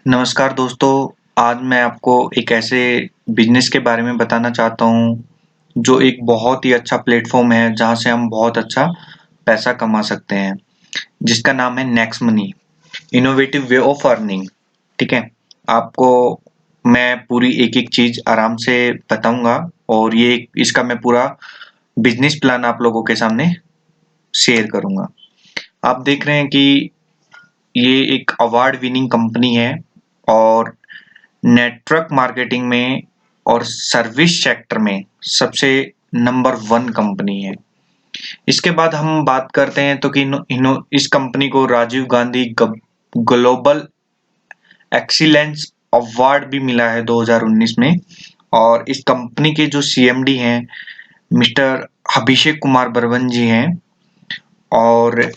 नमस्कार दोस्तों, आज मैं आपको एक ऐसे बिज़नेस के बारे में बताना चाहता हूँ, जो एक बहुत ही अच्छा प्लेटफ़ॉर्म है, जहाँ से हम बहुत अच्छा पैसा कमा सकते हैं, जिसका नाम है next money, innovative way of earning. ठीक है? आपको मैं पूरी एक-एक चीज़ आराम से बताऊँगा और ये इसका मैं पूरा बिज़नेस प्लान आप लोगों के सामने शेयर करूँगा। आप देख रहे हैं कि ये एक अवार्ड विनिंग कंपनी है और नेटवर्क मार्केटिंग में और सर्विस सेक्टर में सबसे नंबर 1 कंपनी है। इसके बाद हम बात करते हैं तो कि इस कंपनी को Rajiv Gandhi global excellence award भी मिला है 2019 में और इस कंपनी के जो सीएमडी हैं मिस्टर अभिषेक कुमार बर्मन जी हैं और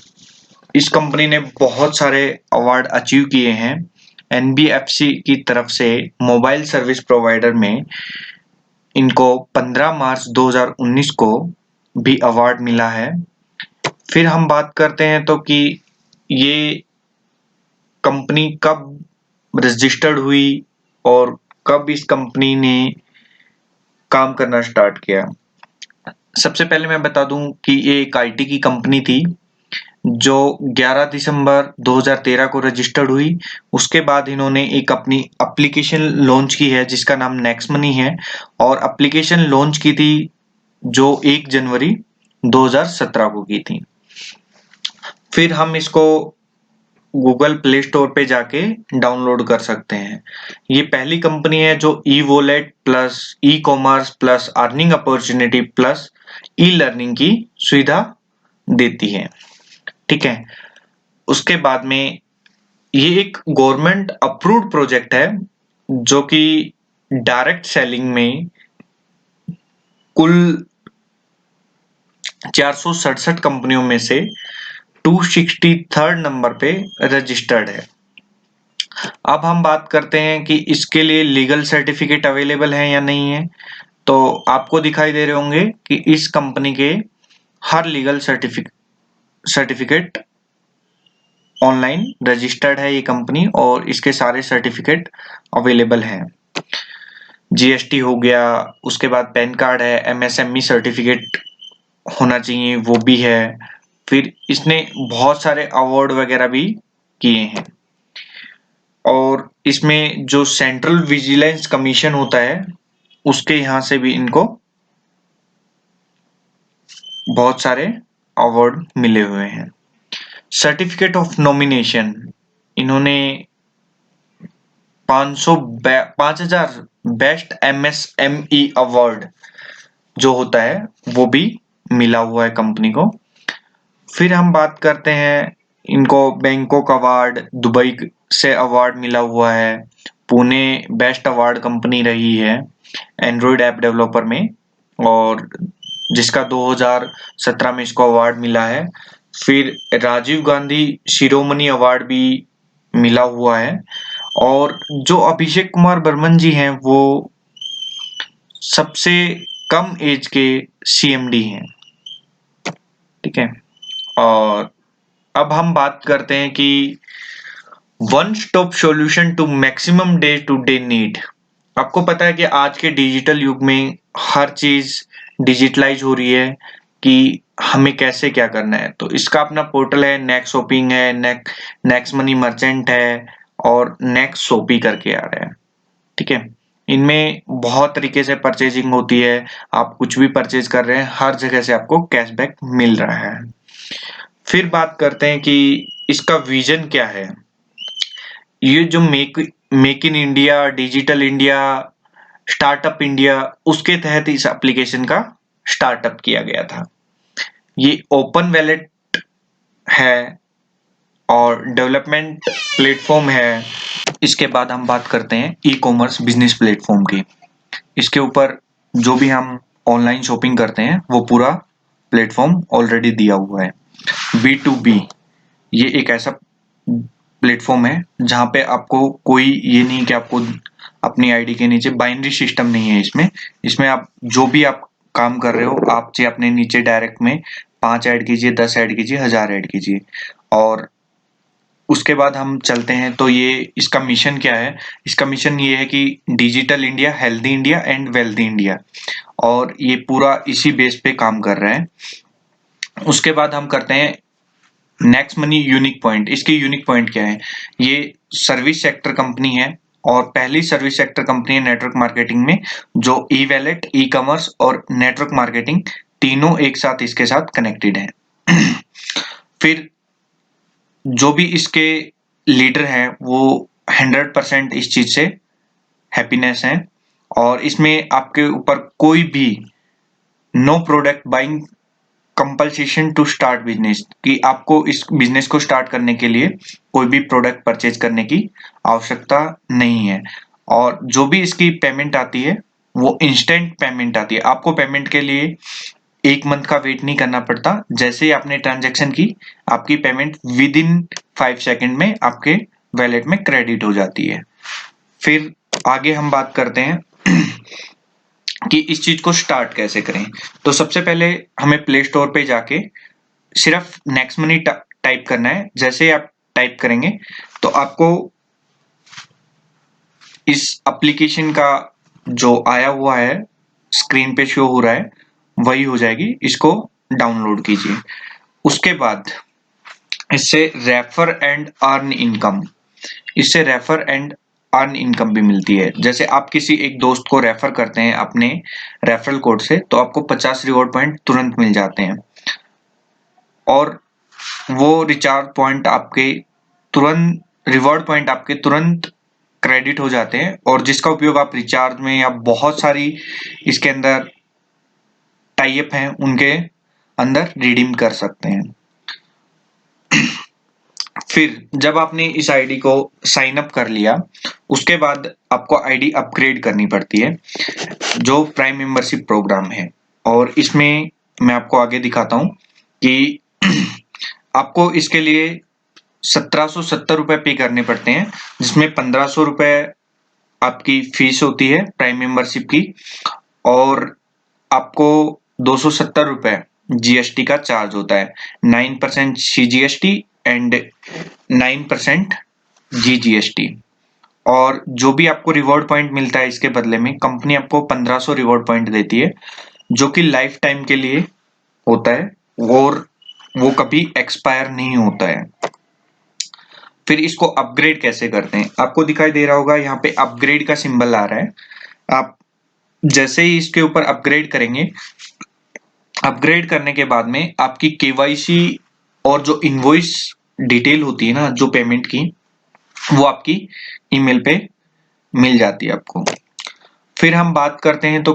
इस कंपनी ने बहुत सारे अवार्ड अचीव किए हैं। एनबीएफसी की तरफ से मोबाइल सर्विस प्रोवाइडर में इनको 15 मार्च 2019 को भी अवार्ड मिला है। फिर हम बात करते हैं तो कि ये कंपनी कब रजिस्टर्ड हुई और कब इस कंपनी ने काम करना स्टार्ट किया। सबसे पहले मैं बता दूं कि ये एक आईटी की कंपनी थी जो 11 दिसंबर 2013 को रजिस्टर्ड हुई। उसके बाद इन्होंने एक अपनी एप्लीकेशन लॉन्च की है जिसका नाम नेक्स्ट मनी है और एप्लीकेशन लॉन्च की थी जो 1 जनवरी 2017 को की थी। फिर हम इसको गूगल प्ले स्टोर पे जाके डाउनलोड कर सकते हैं। ये पहली कंपनी है जो e wallet plus e commerce plus earning opportunity plus e learning की सुविधा देती है। ठीक है। उसके बाद में ये एक गवर्नमेंट अप्रूव्ड प्रोजेक्ट है जो कि डायरेक्ट सेलिंग में कुल 467 कंपनियों में से 263rd नंबर पे रजिस्टर्ड है। अब हम बात करते हैं कि इसके लिए लीगल सर्टिफिकेट अवेलेबल है या नहीं है। तो आपको दिखाई दे रहे होंगे कि इस कंपनी के हर लीगल सर्टिफिकेट ऑनलाइन रजिस्टर्ड है ये कंपनी और इसके सारे सर्टिफिकेट अवेलेबल हैं। जीएसटी हो गया, उसके बाद पैन कार्ड है, एमएसएमई सर्टिफिकेट होना चाहिए वो भी है। फिर इसने बहुत सारे अवार्ड वगैरह भी किए हैं और इसमें जो सेंट्रल विजिलेंस कमीशन होता है उसके यहाँ से भी इनको बहुत सारे अवार्ड मिले हुए हैं। सर्टिफिकेट ऑफ नॉमिनेशन इन्होंने 5000 बेस्ट एमएसएमई अवार्ड जो होता है वो भी मिला हुआ है कंपनी को। फिर हम बात करते हैं इनको बैंकॉक अवार्ड, दुबई से अवार्ड मिला हुआ है, पुणे बेस्ट अवार्ड कंपनी रही है एंड्रॉइड ऐप डेवलपर में और जिसका 2017 में इसको अवार्ड मिला है। फिर राजीव गांधी शिरोमणि अवार्ड भी मिला हुआ है और जो अभिषेक कुमार बर्मन जी हैं वो सबसे कम एज के सीएमडी हैं। ठीक है। और अब हम बात करते हैं कि one stop solution to maximum day to day need. आपको पता है कि आज के डिजिटल युग में हर चीज डिजिटलाइज हो रही है कि हमें कैसे क्या करना है। तो इसका अपना पोर्टल है, नेक्स्ट शॉपिंग है, नेक्स्ट मनी मर्चेंट है और नेक्स्ट शॉपी करके आ रहा है। ठीक है। इनमें बहुत तरीके से परचेजिंग होती है। आप कुछ भी परचेज कर रहे हैं हर जगह से आपको कैशबैक मिल रहा है। फिर बात करते हैं कि इसका विजन क्या है। ये जो make in India, digital India, startup India उसके तहत इस एप्लीकेशन का स्टार्टअप किया गया था। ये ओपन वैलेट है और डेवलपमेंट प्लेटफॉर्म है। इसके बाद हम बात करते हैं ई कॉमर्स बिजनेस प्लेटफॉर्म की। इसके ऊपर जो भी हम ऑनलाइन शॉपिंग करते हैं वो पूरा प्लेटफॉर्म ऑलरेडी दिया हुआ है। B2B ये एक ऐसा प्लेटफॉर्म है जहाँ पे आपको कोई ये नहीं कि आपको अपनी आईडी के नीचे बाइनरी सिस्टम नहीं है। इसमें आप जो भी आप काम कर रहे हो आप चाहे अपने नीचे डायरेक्ट में 5 ऐड कीजिए, 10 ऐड कीजिए, 1000 ऐड कीजिए और उसके बाद हम चलते हैं तो ये इसका मिशन क्या है। इसका मिशन ये है कि digital India, healthy India and wealthy India, और ये पूरा इसी बेस पे काम कर रहा है। उसके बाद हम करते हैं नेक्स्ट मनी यूनिक पॉइंट। इसकी यूनिक पॉइंट क्या है? ये सर्विस सेक्टर कंपनी है और पहली सर्विस सेक्टर कंपनी है नेटवर्क मार्केटिंग में जो ई वैलेट, ई कॉमर्स और नेटवर्क मार्केटिंग तीनों एक साथ इसके साथ कनेक्टेड है। फिर जो भी इसके लीडर हैं वो 100% इस चीज से हैप्पीनेस है, और इसमें आपके ऊपर कोई भी no product buying compulsion to start business, कि आपको इस बिजनेस को स्टार्ट करने के लिए कोई भी प्रोडक्ट परचेज करने की आवश्यकता नहीं है। और जो भी इसकी पेमेंट आती है वो इंस्टेंट पेमेंट आती है। आपको पेमेंट के लिए 1 मंथ का वेट नहीं करना पड़ता। जैसे ही आपने ट्रांजैक्शन की, आपकी पेमेंट विद इन 5 सेकेंड में आपके वैलेट में क्रेडिट हो जाती है। फिर आगे हम बात करते हैं कि इस चीज को स्टार्ट कैसे करें। तो सबसे पहले हमें प्ले स्टोर पे जाके सिर्फ नेक्स्ट मनी टाइप करना है। जैसे ही आप टाइप करेंगे तो आपको इस एप्लीकेशन का जो आया हुआ है स्क्रीन पे शो हो रहा है वही हो जाएगी। इसको डाउनलोड कीजिए। उसके बाद इससे रेफर एंड अर्न इनकम, इससे रेफर एंड अर्न इनकम भी मिलती है। जैसे आप किसी एक दोस्त को रेफर करते हैं अपने रेफरल कोड से तो आपको 50 रिवॉर्ड पॉइंट तुरंत मिल जाते हैं, और वो रिचार्ज पॉइंट आपके तुरंत, रिवॉर्ड पॉइंट आपके तुरंत क्रेडिट हो जाते हैं, और जिसका उपयोग आप रिचार्ज में या बहुत सारी इसके अंदर टाई अप हैं उनके अंदर रिडीम कर सकते हैं। फिर जब आपने इस आईडी को साइन अप कर लिया उसके बाद आपको आईडी अपग्रेड करनी पड़ती है जो प्राइम मेंबरशिप प्रोग्राम है। और इसमें मैं आपको आगे दिखाता हूं कि आपको इसके लिए 1770 रुपए पे करने पड़ते हैं, जिसमें 1500 रुपए आपकी फीस होती है प्राइम मेंबरशिप की, और आपको 270 रुपए जीएसटी का चार्ज होता है। 9% सीजीएसटी एंड 9% जीजीएसटी। और जो भी आपको रिवॉर्ड पॉइंट मिलता है इसके बदले में कंपनी आपको 1500 रिवॉर्ड पॉइंट देती है जो कि लाइफ टाइम के लिए होता है और वो कभी एक्सपायर नहीं होता है। फिर इसको अपग्रेड कैसे करते हैं? आपको दिखाई दे रहा होगा यहाँ पे अपग्रेड का सिंबल आ रहा है। आप जैसे ही इसके ऊपर अपग्रेड करेंगे, अपग्रेड करने के बाद में आपकी केवाईसी और जो इनवॉइस डिटेल होती है ना जो पेमेंट की, वो आपकी ईमेल पे मिल जाती है आपको। फिर हम बात करते हैं तो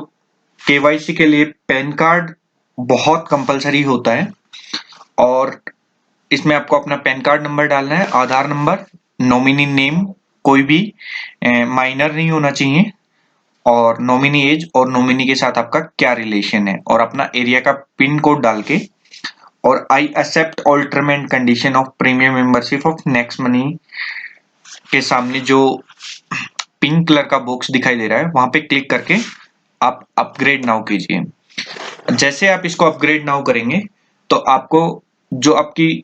केवाईसी के लिए पैन कार्ड बहुत कंपलसरी होता है, और इसमें आपको अपना पैन कार्ड नंबर डालना है, आधार नंबर, नॉमिनी नेम कोई भी माइनर नहीं होना चाहिए, और नॉमिनी एज और नॉमिनी के साथ आपका क्या रिलेशन है, और अपना एरिया का पिन कोड डाल के, और I accept all term and condition of premium membership of next money के सामने जो पिंक कलर का बॉक्स दिखाई दे रहा है वहां पे क्लिक करके आप अपग्रेड नाउ कीजिए। जैसे आप इसको अपग्रेड नाउ करेंगे तो आपको जो आपकी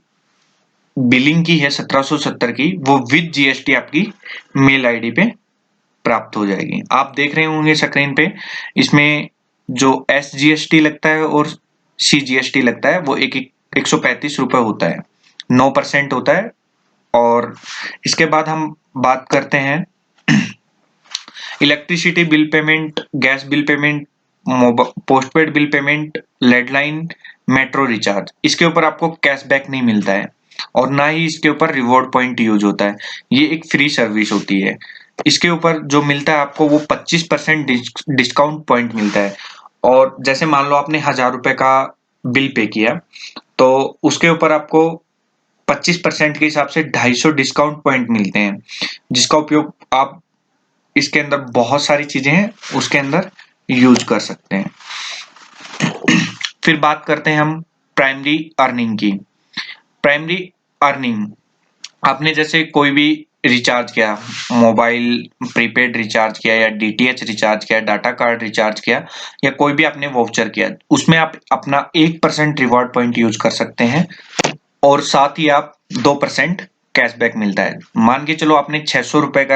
बिलिंग की है 1770 की वो विद जीएसटी आपकी मेल आईडी पे प्राप्त हो जाएगी। आप देख रहे होंगे स्क्रीन पे, इसमें जो एसजीएसटी लगता है और सीजीएसटी लगता है वो 135 रुपए होता है, 9% होता है। और इसके बाद हम बात करते हैं electricity bill payment, gas bill payment, postpaid bill payment, landline, metro recharge. इसके ऊपर आपको कैशबैक नहीं मिलता है और ना ही इसके ऊपर रिवॉर्ड पॉइंट यूज होता है। ये एक फ्री सर्विस होती है। इसके ऊपर जो मिलता है आपको वो 25% डिस्काउंट पॉइंट मिलता है। और जैसे मान लो आपने 1000 रुपए का बिल पे किया तो उसके ऊपर आपको 25% के हिसाब से 250 डिस्काउंट पॉइंट मिलते हैं, जिसका उपयोग आप इसके अंदर बहुत सारी चीजें हैं उसके अंदर यूज कर सकते हैं। फिर बात करते हैं हम प्राइमरी अर्निंग की। प्राइमरी अर्निंग, आपने जैसे कोई भी रिचार्ज किया, मोबाइल प्रीपेड रिचार्ज किया या डीटीएच रिचार्ज किया, डाटा कार्ड रिचार्ज किया, या कोई भी आपने वाउचर किया, उसमें आप अपना 1% रिवॉर्ड पॉइंट यूज कर सकते हैं, और साथ ही आप 2% कैशबैक मिलता है। मान के चलो आपने ₹600 का